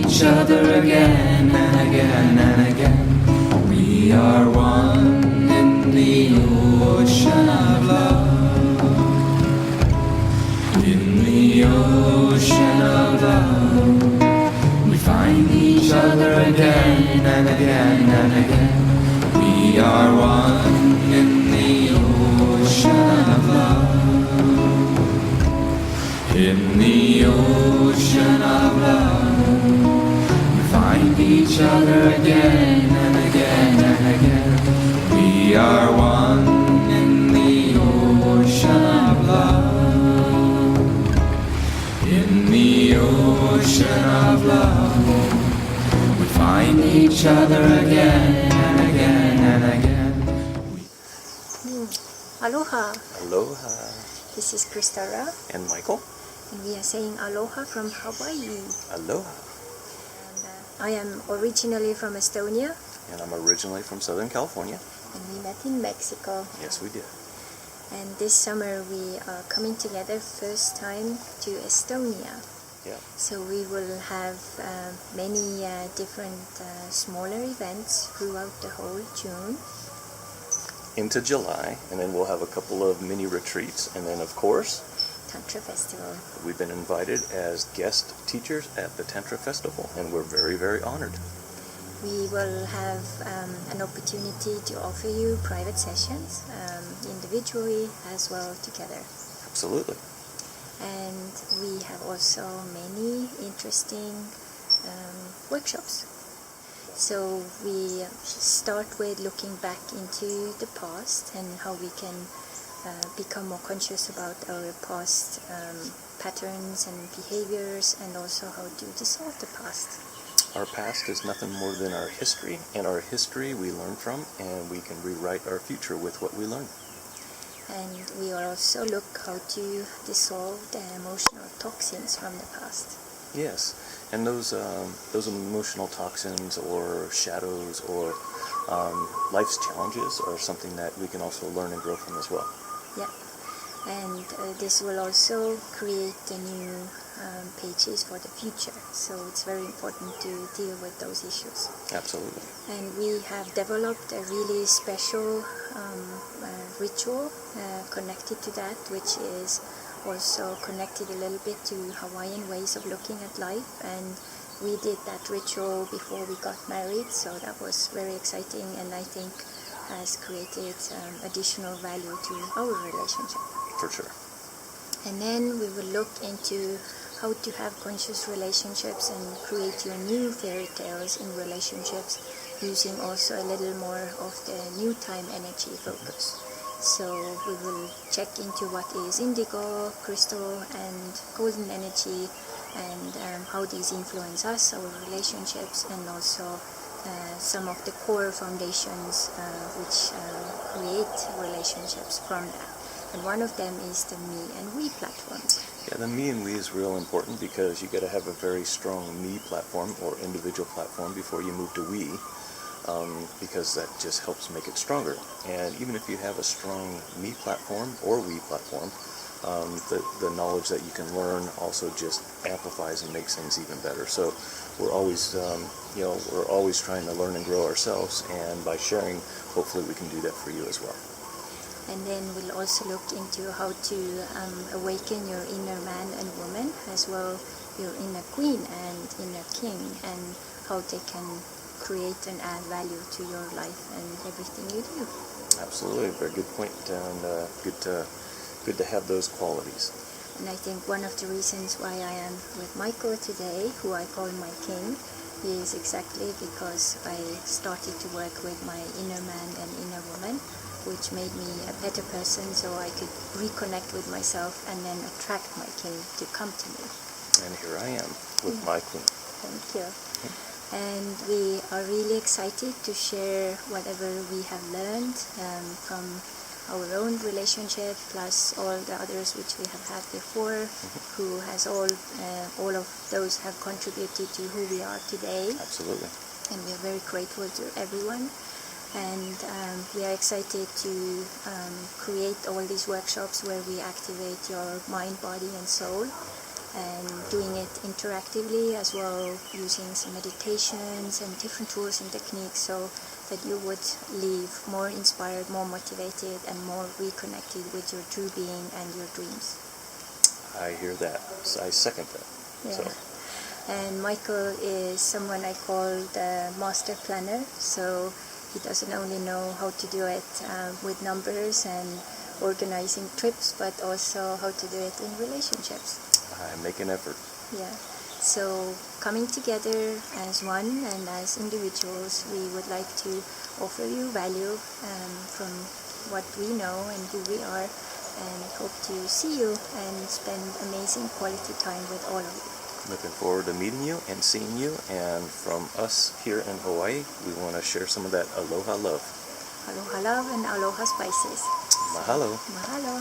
each other again and again and again. We are one in the ocean of love. In the ocean of love, we find each other again and again and again. We are one in the ocean of love. In the ocean of love, we find each other again and again and again. We are one in the ocean of love. In the ocean of love, we find each other again and again and again. Aloha. Aloha. This is Kristara, And Michael. and we are saying aloha from Hawaii. Aloha. And I am originally from Estonia, And I'm originally from Southern California. and we met in Mexico. Yes, we did. And this summer we are coming together first time to Estonia. Yeah. So we will have many different smaller events throughout the whole June. Into July, and then we'll have a couple of mini retreats, and then of course Tantra Festival. we've been invited as guest teachers at the Tantra Festival, and we're very, very honored. We will have an opportunity to offer you private sessions, individually as well together. Absolutely. And we have also many interesting workshops. So we start with looking back into the past and how we can become more conscious about our past patterns and behaviors, and also how to dissolve the past. Our past is nothing more than our history, and our history we learn from, and we can rewrite our future with what we learn. And we will also look how to dissolve the emotional toxins from the past. Yes, and those emotional toxins or shadows or life's challenges are something that we can also learn and grow from as well. Yeah, and this will also create the new pages for the future. So it's very important to deal with those issues. Absolutely. And we have developed a really special ritual connected to that, which is also connected a little bit to Hawaiian ways of looking at life. And we did that ritual before we got married, so that was very exciting, and I think has created additional value to our relationship. For sure. And then we will look into how to have conscious relationships and create your new fairy tales in relationships, using also a little more of the new time energy focus. So we will check into what is indigo, crystal, and golden energy, and how these influence us, our relationships, and also some of the core foundations which create relationships from that. And one of them is the me and we platforms. Yeah, the me and we is real important because you got to have a very strong me platform or individual platform before you move to we, because that just helps make it stronger. And even if you have a strong me platform or we platform, the knowledge that you can learn also just amplifies and makes things even better. So we're always, we're always trying to learn and grow ourselves, and by sharing, hopefully we can do that for you as well. And then we'll also look into how to awaken your inner man and woman, as well your inner queen and inner king, and how they can create and add value to your life and everything you do. Absolutely, very good point, and good to have those qualities. And I think one of the reasons why I am with Michael today, who I call my king, is exactly because I started to work with my inner man and inner woman, which made me a better person, so I could reconnect with myself and then attract my king to come to me. And here I am with my queen. Thank you. And we are really excited to share whatever we have learned from our own relationship, plus all the others which we have had before, who has all of those have contributed to who we are today. Absolutely. And we are very grateful to everyone. And we are excited to create all these workshops where we activate your mind, body, and soul. and doing it interactively as well, using some meditations and different tools and techniques so that you would leave more inspired, more motivated, and more reconnected with your true being and your dreams. I hear that. I second that. Yeah. So, And Michael is someone I call the master planner, so he doesn't only know how to do it with numbers and organizing trips, but also how to do it in relationships. I make an effort. Yeah. So coming together as one and as individuals, we would like to offer you value from what we know and who we are, and hope to see you and spend amazing quality time with all of you. Looking forward to meeting you and seeing you. And from us here in Hawaii, we want to share some of that aloha love. Aloha love and aloha spices. Mahalo. Mahalo.